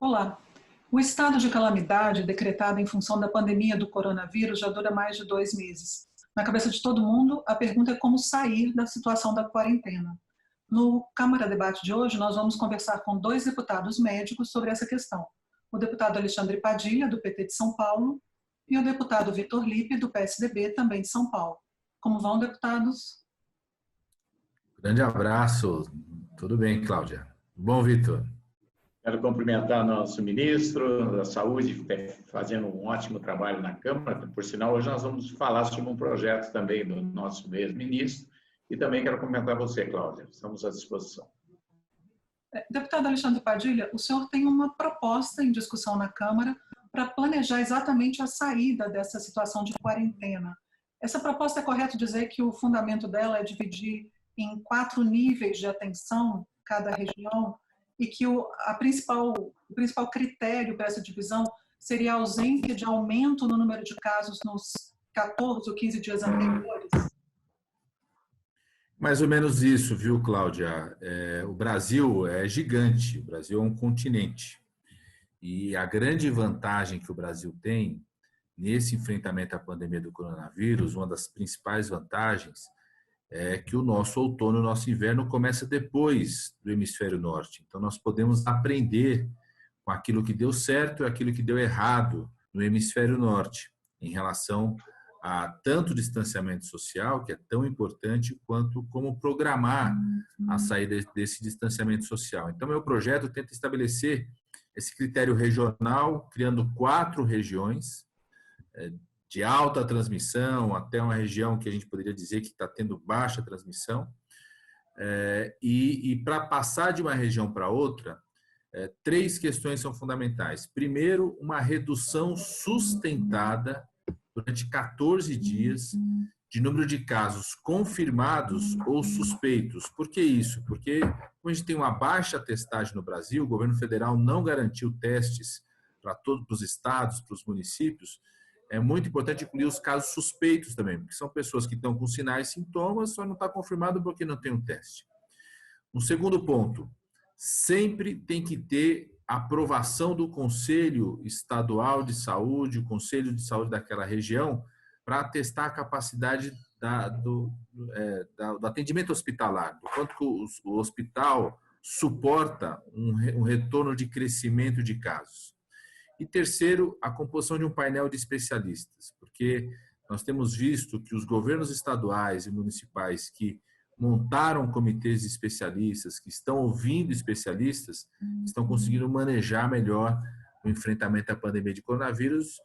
Olá. O estado de calamidade decretado em função da pandemia do coronavírus já dura mais de 2 meses. Na cabeça de todo mundo, a pergunta é como sair da situação da quarentena. No Câmara Debate de hoje, nós vamos conversar com 2 deputados médicos sobre essa questão. O deputado Alexandre Padilha, do PT de São Paulo, e o deputado Vitor Lippe, do PSDB, também de São Paulo. Como vão, deputados? Grande abraço. Tudo bem, Cláudia? Bom, Vitor? Quero cumprimentar nosso ministro da Saúde, que está fazendo um ótimo trabalho na Câmara. Por sinal, hoje nós vamos falar sobre um projeto também do nosso ex-ministro. E também quero cumprimentar você, Cláudia. Estamos à disposição. Deputado Alexandre Padilha, o senhor tem uma proposta em discussão na Câmara para planejar exatamente a saída dessa situação de quarentena. Essa proposta, é correto dizer que o fundamento dela é dividir em 4 níveis de atenção cada região e que o principal critério para essa divisão seria a ausência de aumento no número de casos nos 14 ou 15 dias anteriores? Mais ou menos isso, viu, Cláudia? O Brasil é gigante, o Brasil é um continente. E a grande vantagem que o Brasil tem nesse enfrentamento à pandemia do coronavírus, uma das principais vantagens, é que o nosso outono, o nosso inverno começa depois do hemisfério norte. Então, nós podemos aprender com aquilo que deu certo e aquilo que deu errado no hemisfério norte, em relação a tanto distanciamento social, que é tão importante, quanto como programar a saída desse distanciamento social. Então, meu projeto tenta estabelecer esse critério regional, criando 4 regiões, de alta transmissão até uma região que a gente poderia dizer que está tendo baixa transmissão. E para passar de uma região para outra, 3 questões são fundamentais. Primeiro, uma redução sustentada durante 14 dias de número de casos confirmados ou suspeitos. Por que isso? Porque como a gente tem uma baixa testagem no Brasil, o governo federal não garantiu testes para todos os estados, para os municípios. É muito importante incluir os casos suspeitos também, porque são pessoas que estão com sinais e sintomas, só não está confirmado porque não tem um teste. Um segundo ponto, sempre tem que ter aprovação do Conselho Estadual de Saúde, o Conselho de Saúde daquela região, para testar a capacidade do atendimento hospitalar, do quanto que o hospital suporta um retorno de crescimento de casos. E terceiro, a composição de um painel de especialistas, porque nós temos visto que os governos estaduais e municipais que montaram comitês de especialistas, que estão ouvindo especialistas, estão conseguindo manejar melhor o enfrentamento à pandemia de coronavírus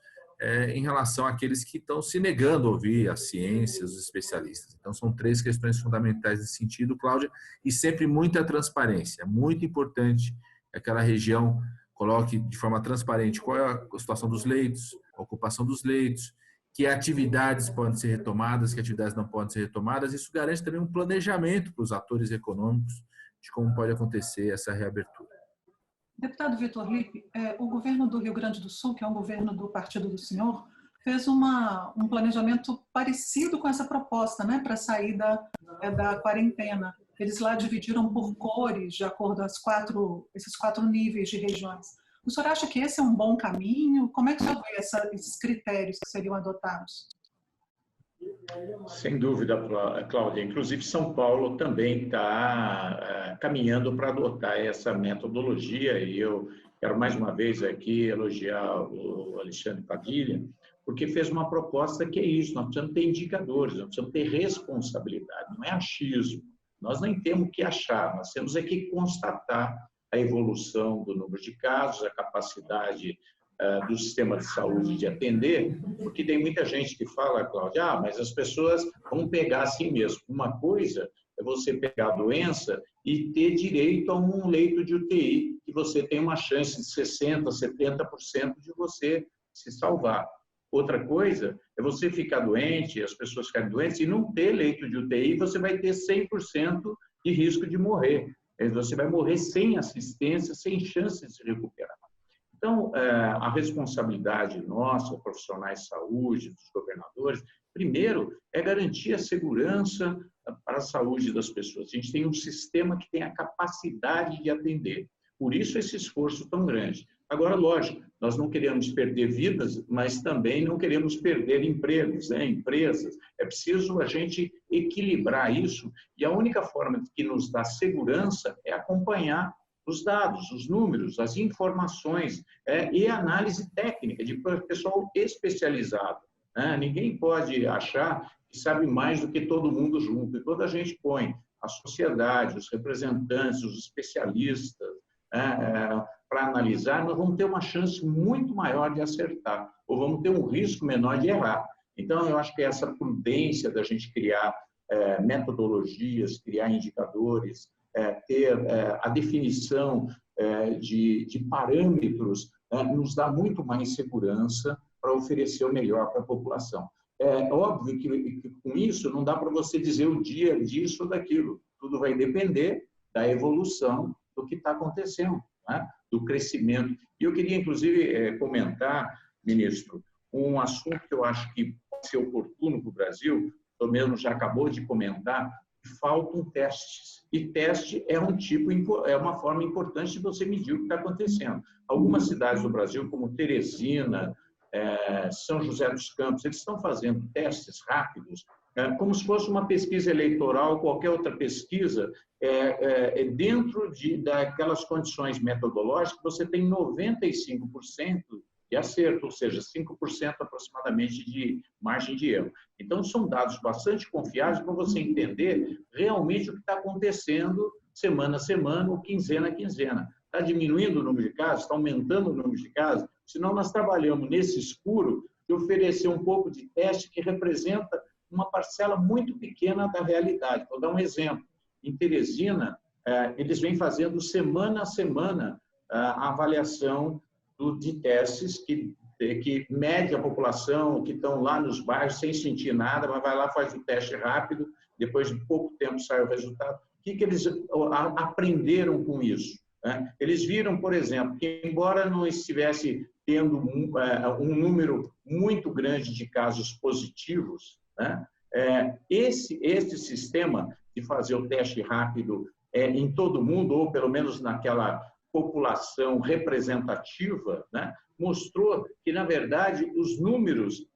em relação àqueles que estão se negando a ouvir a ciência, os especialistas. Então, são 3 questões fundamentais nesse sentido, Cláudia, e sempre muita transparência. É muito importante que aquela região coloque de forma transparente qual é a situação dos leitos, a ocupação dos leitos, que atividades podem ser retomadas, que atividades não podem ser retomadas. Isso garante também um planejamento para os atores econômicos de como pode acontecer essa reabertura. Deputado Vitor Lippe, o governo do Rio Grande do Sul, que é um governo do partido do senhor, fez um planejamento parecido com essa proposta, né, para sair da quarentena. Eles lá dividiram por cores, de acordo com esses 4 níveis de regiões. O senhor acha que esse é um bom caminho? Como é que o senhor vê esses critérios que seriam adotados? Sem dúvida, Cláudia. Inclusive, São Paulo também está caminhando para adotar essa metodologia. E eu quero mais uma vez aqui elogiar o Alexandre Padilha, porque fez uma proposta que é isso. Nós precisamos ter indicadores, nós precisamos ter responsabilidade, não é achismo. Nós nem temos que achar, nós temos que constatar a evolução do número de casos, a capacidade do sistema de saúde de atender, porque tem muita gente que fala, Cláudia, mas as pessoas vão pegar assim mesmo. Uma coisa é você pegar a doença e ter direito a um leito de UTI, que você tem uma chance de 60%, 70% de você se salvar. Outra coisa é você ficar doente, as pessoas ficarem doentes e não ter leito de UTI, você vai ter 100% de risco de morrer. Você vai morrer sem assistência, sem chance de se recuperar. Então, a responsabilidade nossa, profissionais de saúde, dos governadores, primeiro, é garantir a segurança para a saúde das pessoas. A gente tem um sistema que tem a capacidade de atender. Por isso, esse esforço tão grande. Agora, lógico, nós não queremos perder vidas, mas também não queremos perder empregos, né? Empresas. É preciso a gente equilibrar isso, e a única forma que nos dá segurança é acompanhar os dados, os números, as informações e a análise técnica de pessoal especializado. Né? Ninguém pode achar que sabe mais do que todo mundo junto. E quando a gente põe a sociedade, os representantes, os especialistas, para analisar, nós vamos ter uma chance muito maior de acertar, ou vamos ter um risco menor de errar. Então, eu acho que essa prudência da gente criar metodologias, criar indicadores, ter a definição de parâmetros, nos dá muito mais segurança para oferecer o melhor para a população. É óbvio que com isso não dá para você dizer o dia disso ou daquilo. Tudo vai depender da evolução do que está acontecendo, né? Do crescimento. E eu queria, inclusive, comentar, ministro, um assunto que eu acho que pode ser oportuno para o Brasil, pelo menos já acabou de comentar, que faltam testes. E teste é uma forma importante de você medir o que está acontecendo. Algumas cidades do Brasil, como Teresina, São José dos Campos, eles estão fazendo testes rápidos, como se fosse uma pesquisa eleitoral, qualquer outra pesquisa, dentro daquelas condições metodológicas, você tem 95% de acerto, ou seja, 5% aproximadamente de margem de erro. Então, são dados bastante confiáveis para você entender realmente o que está acontecendo semana a semana ou quinzena a quinzena. Está diminuindo o número de casos? Está aumentando o número de casos? Senão, nós trabalhamos nesse escuro de oferecer um pouco de teste que representa uma parcela muito pequena da realidade. Vou dar um exemplo. Em Teresina, eles vêm fazendo semana a semana a avaliação de testes que mede a população, que estão lá nos bairros sem sentir nada, mas vai lá, faz o teste rápido, depois de pouco tempo sai o resultado. O que eles aprenderam com isso? Eles viram, por exemplo, que embora não estivesse tendo um número muito grande de casos positivos, né? Esse sistema de fazer o teste rápido em todo mundo, ou pelo menos naquela população representativa, né? Mostrou que, na verdade, os números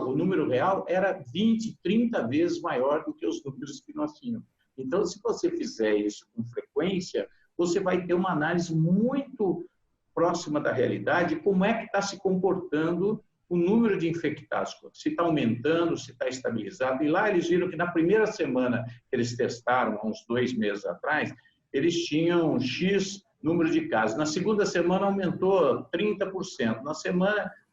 o número real era 20, 30 vezes maior do que os números que nós tínhamos. Então, se você fizer isso com frequência, você vai ter uma análise muito próxima da realidade, como é que está se comportando o número de infectados, se está aumentando, se está estabilizado. E lá eles viram que na primeira semana que eles testaram, há uns 2 meses atrás, eles tinham X número de casos. Na segunda semana aumentou 30%.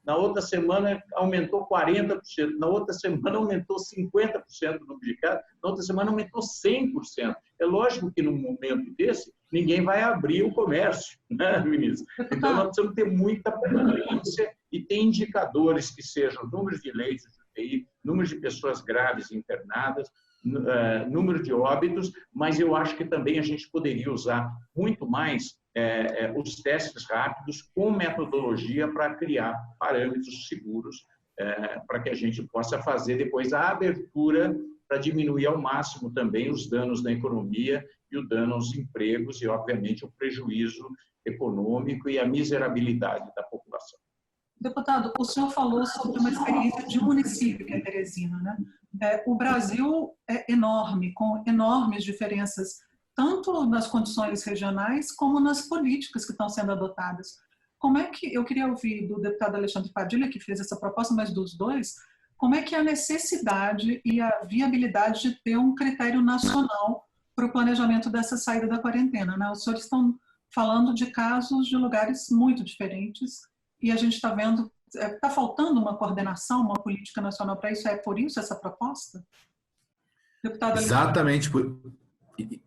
Na outra semana aumentou 40%. Na outra semana aumentou 50% do número de casos. Na outra semana aumentou 100%. É lógico que, num momento desse, ninguém vai abrir o comércio, né, ministro? Então, nós precisamos ter muita prudência e ter indicadores que sejam número de leitos de UTI, número de pessoas graves internadas, número de óbitos, mas eu acho que também a gente poderia usar muito mais os testes rápidos com metodologia para criar parâmetros seguros para que a gente possa fazer depois a abertura para diminuir ao máximo também os danos na economia e o dano aos empregos e, obviamente, o prejuízo econômico e a miserabilidade da população. Deputado, o senhor falou sobre uma experiência de município, que é Teresina, né? O Brasil é enorme, com enormes diferenças, tanto nas condições regionais como nas políticas que estão sendo adotadas. Como é que, eu queria ouvir do deputado Alexandre Padilha, que fez essa proposta, mas dos dois, como é que é a necessidade e a viabilidade de ter um critério nacional para o planejamento dessa saída da quarentena, né? Os senhores estão falando de casos de lugares muito diferentes e a gente está vendo, está faltando uma coordenação, uma política nacional para isso. É por isso essa proposta? Deputado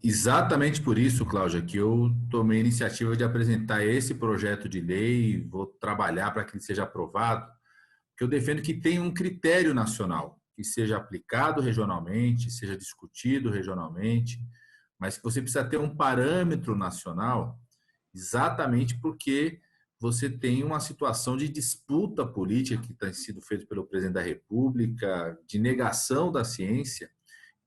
Exatamente por isso, Cláudia, que eu tomei a iniciativa de apresentar esse projeto de lei, vou trabalhar para que ele seja aprovado, porque eu defendo que tenha um critério nacional, que seja aplicado regionalmente, seja discutido regionalmente, mas que você precisa ter um parâmetro nacional, exatamente porque você tem uma situação de disputa política que tem sido feita pelo presidente da República, de negação da ciência.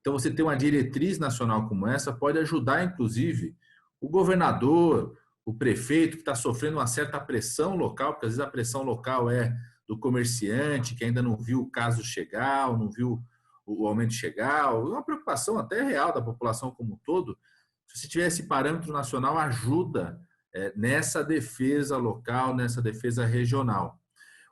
Então, você ter uma diretriz nacional como essa pode ajudar, inclusive, o governador, o prefeito que está sofrendo uma certa pressão local, porque às vezes a pressão local é do comerciante, que ainda não viu o caso chegar, ou não viu o aumento chegar, ou uma preocupação até real da população como um todo. Se você tiver esse parâmetro nacional, ajuda nessa defesa local, nessa defesa regional.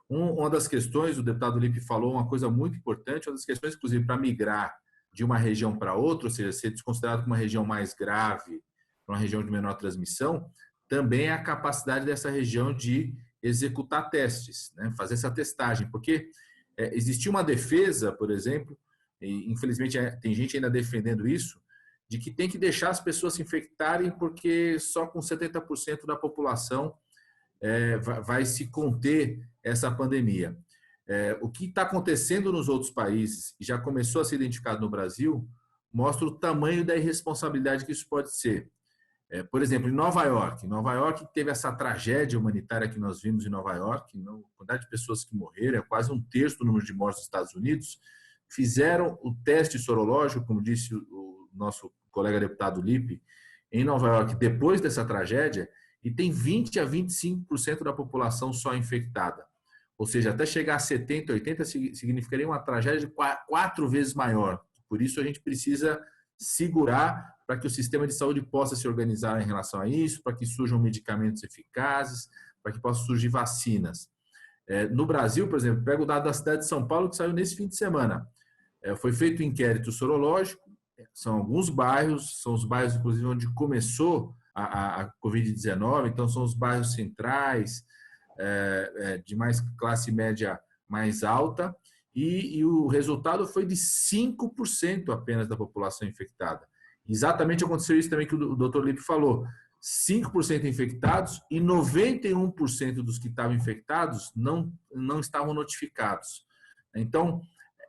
Uma das questões, o deputado Lippe falou uma coisa muito importante, uma das questões, inclusive, para migrar de uma região para outra, ou seja, ser desconsiderado como uma região mais grave, uma região de menor transmissão, também é a capacidade dessa região de executar testes, né? Fazer essa testagem, porque existia uma defesa, por exemplo, e infelizmente tem gente ainda defendendo isso, de que tem que deixar as pessoas se infectarem porque só com 70% da população vai se conter essa pandemia. O que está acontecendo nos outros países, e já começou a ser identificado no Brasil, mostra o tamanho da irresponsabilidade que isso pode ser. Por exemplo, em Nova York teve essa tragédia humanitária que nós vimos em Nova York, a quantidade de pessoas que morreram, quase 1/3 do número de mortes dos Estados Unidos, fizeram o teste sorológico, como disse o nosso colega deputado Lippe, em Nova York, depois dessa tragédia, e tem 20 a 25% da população só infectada. Ou seja, até chegar a 70, 80 significaria uma tragédia de 4 vezes maior. Por isso a gente precisa segurar para que o sistema de saúde possa se organizar em relação a isso, para que surjam medicamentos eficazes, para que possam surgir vacinas. No Brasil, por exemplo, pega o dado da cidade de São Paulo que saiu nesse fim de semana. Foi feito um inquérito sorológico, são alguns bairros, são os bairros, inclusive, onde começou a Covid-19, então são os bairros centrais, de mais classe média mais alta, e o resultado foi de 5% apenas da população infectada. Exatamente aconteceu isso também que o Dr. Lippe falou, 5% infectados e 91% dos que estavam infectados não estavam notificados. Então,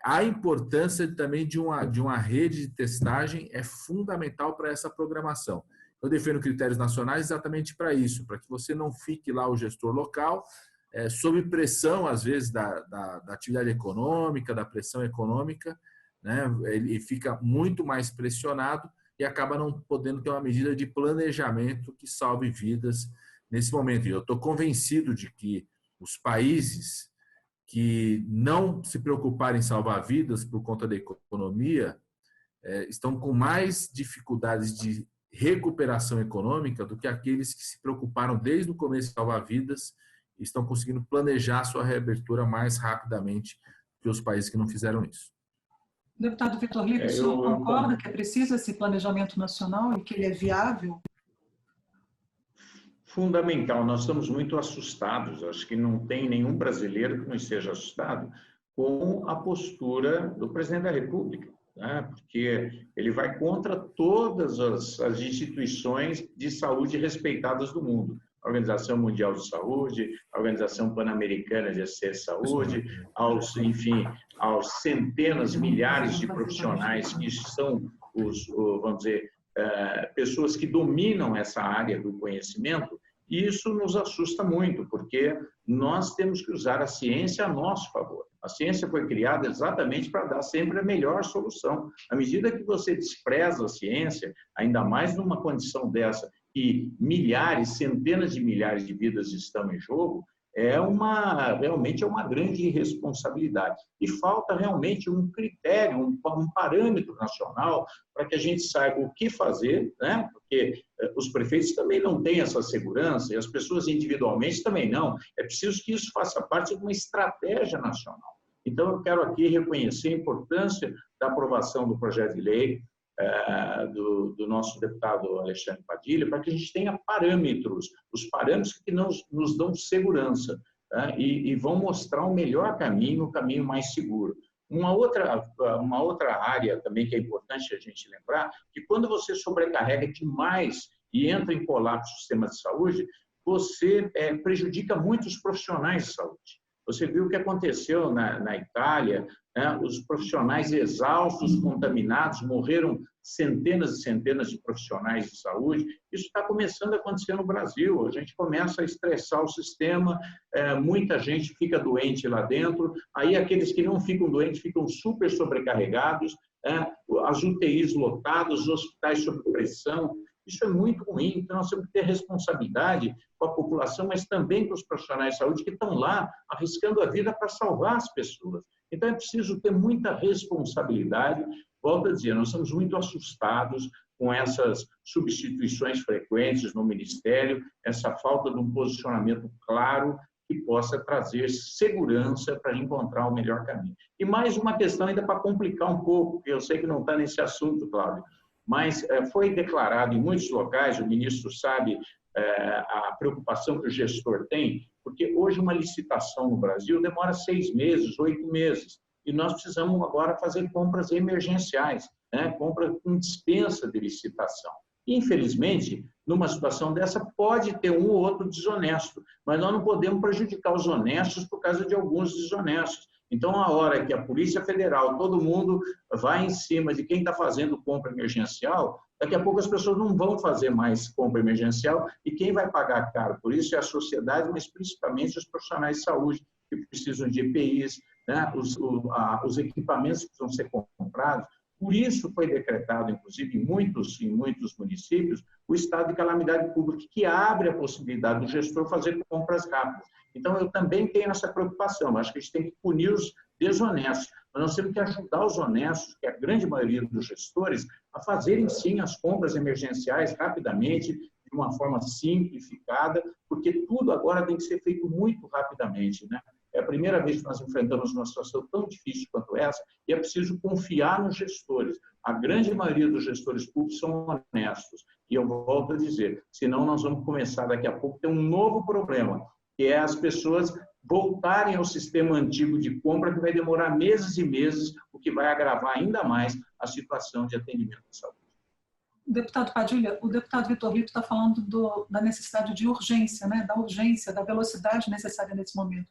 a importância também de uma rede de testagem é fundamental para essa programação. Eu defendo critérios nacionais exatamente para isso, para que você não fique lá o gestor local, sob pressão, às vezes, da atividade econômica, da pressão econômica, né? Ele fica muito mais pressionado e acaba não podendo ter uma medida de planejamento que salve vidas nesse momento. E eu estou convencido de que os países que não se preocuparem em salvar vidas por conta da economia estão com mais dificuldades de recuperação econômica do que aqueles que se preocuparam desde o começo de salvar vidas e estão conseguindo planejar sua reabertura mais rapidamente que os países que não fizeram isso. Deputado Vitor Lippe, o senhor concorda que é preciso esse planejamento nacional e que ele é viável? Fundamental. Nós estamos muito assustados. Acho que não tem nenhum brasileiro que não esteja assustado com a postura do presidente da República, né? Porque ele vai contra todas as instituições de saúde respeitadas do mundo. A Organização Mundial de Saúde, a Organização Pan-Americana de Assistência à Saúde, aos centenas, milhares de profissionais que são vamos dizer, pessoas que dominam essa área do conhecimento, e isso nos assusta muito, porque nós temos que usar a ciência a nosso favor. A ciência foi criada exatamente para dar sempre a melhor solução. À medida que você despreza a ciência, ainda mais numa condição dessa, que milhares, centenas de milhares de vidas estão em jogo, realmente é uma grande irresponsabilidade. E falta realmente um critério, um parâmetro nacional para que a gente saiba o que fazer, né? Porque os prefeitos também não têm essa segurança e as pessoas individualmente também não. É preciso que isso faça parte de uma estratégia nacional. Então, eu quero aqui reconhecer a importância da aprovação do projeto de lei do nosso deputado Alexandre Padilha, para que a gente tenha parâmetros, os parâmetros que nos dão segurança, tá? E vão mostrar o melhor caminho, o caminho mais seguro. Uma outra área também que é importante a gente lembrar, que quando você sobrecarrega demais e entra em colapso do sistema de saúde, você prejudica muito os profissionais de saúde. Você viu o que aconteceu na Itália, né? Os profissionais exaustos, contaminados, morreram centenas e centenas de profissionais de saúde. Isso está começando a acontecer no Brasil. A gente começa a estressar o sistema, muita gente fica doente lá dentro, aí aqueles que não ficam doentes ficam super sobrecarregados, as UTIs lotadas, os hospitais sob pressão. Isso é muito ruim, então nós temos que ter responsabilidade com a população, mas também com os profissionais de saúde que estão lá arriscando a vida para salvar as pessoas. Então é preciso ter muita responsabilidade. Volto a dizer, nós estamos muito assustados com essas substituições frequentes no Ministério, essa falta de um posicionamento claro que possa trazer segurança para encontrar o melhor caminho. E mais uma questão ainda para complicar um pouco, que eu sei que não está nesse assunto, Cláudio, mas foi declarado em muitos locais, o ministro sabe a preocupação que o gestor tem, porque hoje uma licitação no Brasil demora 6 meses, 8 meses, e nós precisamos agora fazer compras emergenciais, né? Compra com dispensa de licitação. Infelizmente, numa situação dessa, pode ter um ou outro desonesto, mas nós não podemos prejudicar os honestos por causa de alguns desonestos. Então, a hora que a Polícia Federal, todo mundo vai em cima de quem está fazendo compra emergencial, daqui a pouco as pessoas não vão fazer mais compra emergencial e quem vai pagar caro por isso é a sociedade, mas principalmente os profissionais de saúde que precisam de EPIs, né? Os equipamentos que precisam ser comprados. Por isso foi decretado, inclusive, em muitos municípios, o estado de calamidade pública, que abre a possibilidade do gestor fazer compras rápidas. Então, eu também tenho essa preocupação. Acho que a gente tem que punir os desonestos, mas nós temos que ajudar os honestos, que é a grande maioria dos gestores, a fazerem, sim, as compras emergenciais rapidamente, de uma forma simplificada, porque tudo agora tem que ser feito muito rapidamente, né? É a primeira vez que nós enfrentamos uma situação tão difícil quanto essa e é preciso confiar nos gestores. A grande maioria dos gestores públicos são honestos. E eu volto a dizer, senão nós vamos começar daqui a pouco a ter um novo problema, que é as pessoas voltarem ao sistema antigo de compra, que vai demorar meses e meses, o que vai agravar ainda mais a situação de atendimento de saúde. Deputado Padilha, o deputado Vitor Lito está falando da necessidade de urgência, né? Da urgência, da velocidade necessária nesse momento.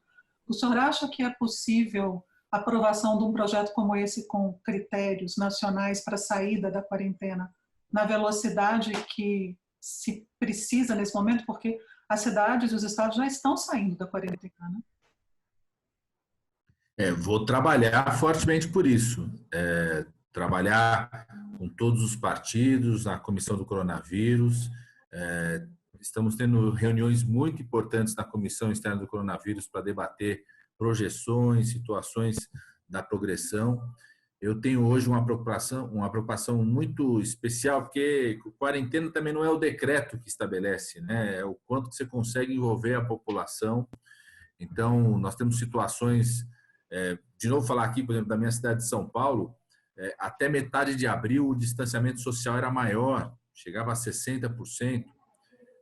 O senhor acha que é possível a aprovação de um projeto como esse com critérios nacionais para a saída da quarentena na velocidade que se precisa nesse momento? Porque as cidades e os estados já estão saindo da quarentena, né? Vou trabalhar fortemente por isso. Trabalhar com todos os partidos, na comissão do coronavírus. Estamos tendo reuniões muito importantes na Comissão Externa do Coronavírus para debater projeções, situações da progressão. Eu tenho hoje uma preocupação muito especial, porque quarentena também não é o decreto que estabelece, né? É o quanto você consegue envolver a população. Então, nós temos situações, de novo falar aqui, por exemplo, da minha cidade de São Paulo, até metade de abril o distanciamento social era maior, chegava a 60%.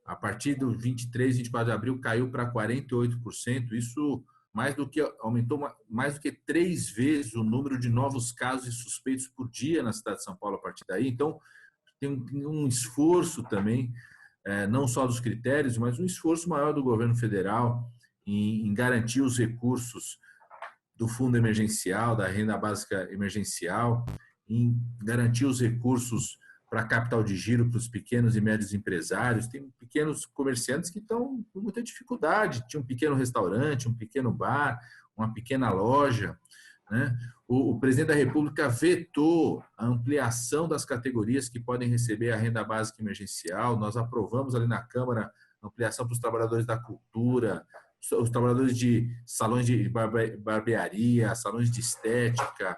A partir do 23, 24 de abril, caiu para 48%. Isso aumentou mais do que 3 vezes o número de novos casos e suspeitos por dia na cidade de São Paulo a partir daí. Então, tem um esforço também, não só dos critérios, mas um esforço maior do governo federal em garantir os recursos do fundo emergencial, da renda básica emergencial, em garantir os recursos para capital de giro para os pequenos e médios empresários. Tem pequenos comerciantes que estão com muita dificuldade. Tinha um pequeno restaurante, um pequeno bar, uma pequena loja, né? O presidente da República vetou a ampliação das categorias que podem receber a renda básica emergencial. Nós aprovamos ali na Câmara ampliação para os trabalhadores da cultura, os trabalhadores de salões de barbearia, salões de estética,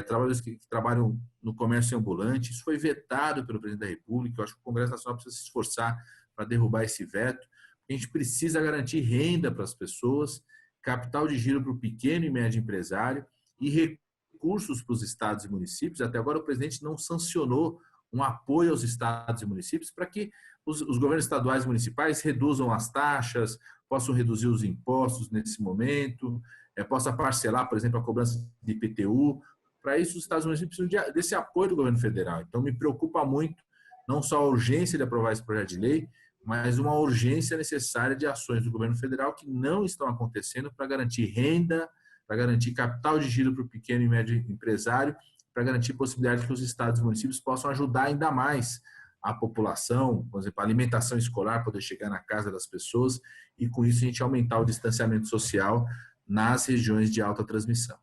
trabalhadores que trabalham no comércio ambulante. Isso foi vetado pelo presidente da República. Eu acho que o Congresso Nacional precisa se esforçar para derrubar esse veto. A gente precisa garantir renda para as pessoas, capital de giro para o pequeno e médio empresário e recursos para os estados e municípios. Até agora o presidente não sancionou um apoio aos estados e municípios para que os governos estaduais e municipais reduzam as taxas, possam reduzir os impostos nesse momento, possa parcelar, por exemplo, a cobrança de IPTU. Para isso, os Estados Unidos precisam desse apoio do governo federal. Então, me preocupa muito, não só a urgência de aprovar esse projeto de lei, mas uma urgência necessária de ações do governo federal que não estão acontecendo para garantir renda, para garantir capital de giro para o pequeno e médio empresário, para garantir possibilidade de que os estados e municípios possam ajudar ainda mais a população, por exemplo, a alimentação escolar, poder chegar na casa das pessoas e, com isso, a gente aumentar o distanciamento social nas regiões de alta transmissão.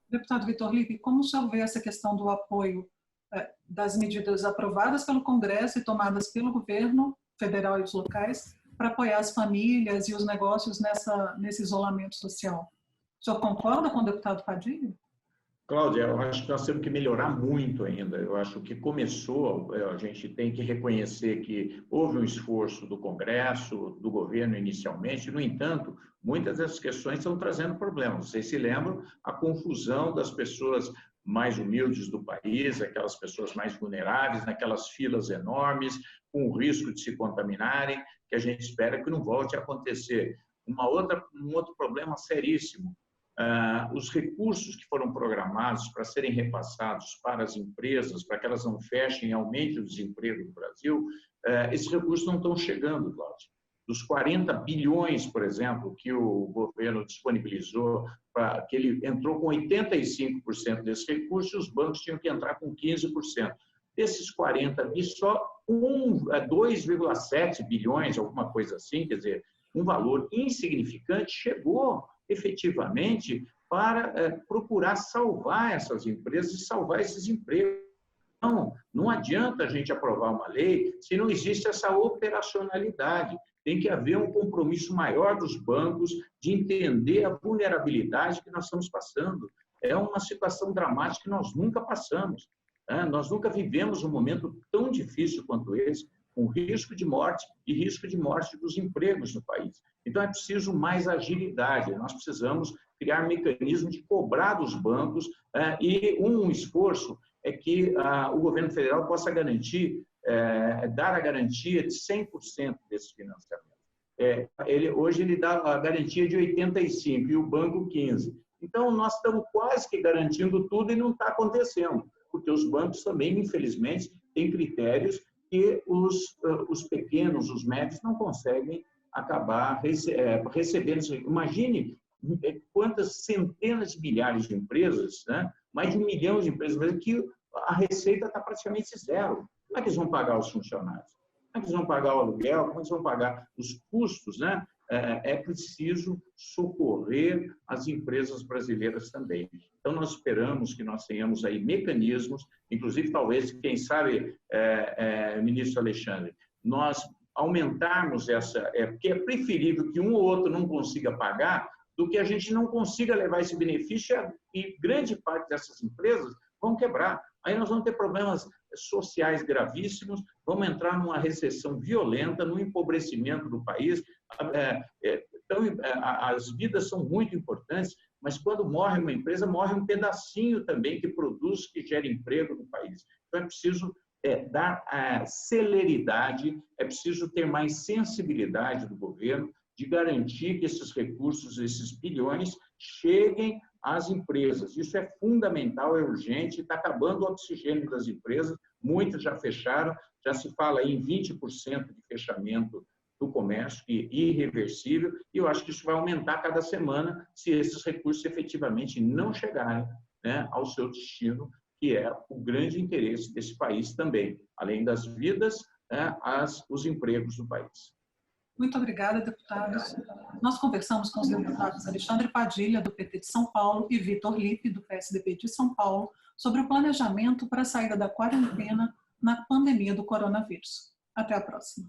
Deputado Vitor Lito, como o senhor vê essa questão do apoio das medidas aprovadas pelo Congresso e tomadas pelo governo federal e os locais para apoiar as famílias e os negócios nesse isolamento social. O senhor concorda com o deputado Padilha? Cláudia, eu acho que nós temos que melhorar muito ainda. Eu acho que começou, a gente tem que reconhecer que houve um esforço do Congresso, do governo inicialmente. No entanto, muitas dessas questões estão trazendo problemas. Vocês se lembram a confusão das pessoas mais humildes do país, aquelas pessoas mais vulneráveis, naquelas filas enormes, com o risco de se contaminarem, que a gente espera que não volte a acontecer. Um outro problema seríssimo. Os recursos que foram programados para serem repassados para as empresas, para que elas não fechem e aumente o desemprego no Brasil, esses recursos não estão chegando, Cláudio. Dos 40 bilhões, por exemplo, que o governo disponibilizou, que ele entrou com 85% desses recursos, os bancos tinham que entrar com 15%. Desses 40 bilhões, só 2,7 bilhões, alguma coisa assim, quer dizer, um valor insignificante, chegou efetivamente para procurar salvar essas empresas e salvar esses empregos. Não adianta a gente aprovar uma lei se não existe essa operacionalidade. Tem que haver um compromisso maior dos bancos de entender a vulnerabilidade que nós estamos passando. É uma situação dramática que nós nunca passamos. Nós nunca vivemos um momento tão difícil quanto esse, com risco de morte e risco de morte dos empregos no país. Então, é preciso mais agilidade. Nós precisamos criar mecanismos de cobrar dos bancos e um esforço é que o governo federal possa garantir, dar a garantia de 100% desse financiamento. Hoje ele dá a garantia de 85% e o banco 15%. Então, nós estamos quase que garantindo tudo e não está acontecendo, porque os bancos também, infelizmente, têm critérios que os pequenos, os médios, não conseguem acabar recebendo. Imagine quantas centenas de milhares de empresas, né? Mais de 1 milhão de empresas, que a receita está praticamente zero. Como é que eles vão pagar os funcionários? Como é que eles vão pagar o aluguel? Como é que eles vão pagar os custos, né? É preciso socorrer as empresas brasileiras também. Então, nós esperamos que nós tenhamos aí mecanismos, inclusive, talvez, quem sabe, ministro Alexandre, nós aumentarmos porque é preferível que um ou outro não consiga pagar do que a gente não consiga levar esse benefício e grande parte dessas empresas vão quebrar. Aí nós vamos ter problemas sociais gravíssimos, vamos entrar numa recessão violenta, num empobrecimento do país. Então, as vidas são muito importantes, mas quando morre uma empresa, morre um pedacinho também que produz, que gera emprego no país. Então, é preciso dar celeridade, é preciso ter mais sensibilidade do governo de garantir que esses recursos, esses bilhões, cheguem às empresas. Isso é fundamental, é urgente, está acabando o oxigênio das empresas, muitas já fecharam, já se fala em 20% de fechamento do comércio, que é irreversível, e eu acho que isso vai aumentar cada semana se esses recursos efetivamente não chegarem, né, ao seu destino, que é o grande interesse desse país também, além das vidas, né, os empregos do país. Muito obrigada, deputados. Nós conversamos com os deputados Alexandre Padilha, do PT de São Paulo, e Vitor Lippe, do PSDB de São Paulo, sobre o planejamento para a saída da quarentena na pandemia do coronavírus. Até a próxima.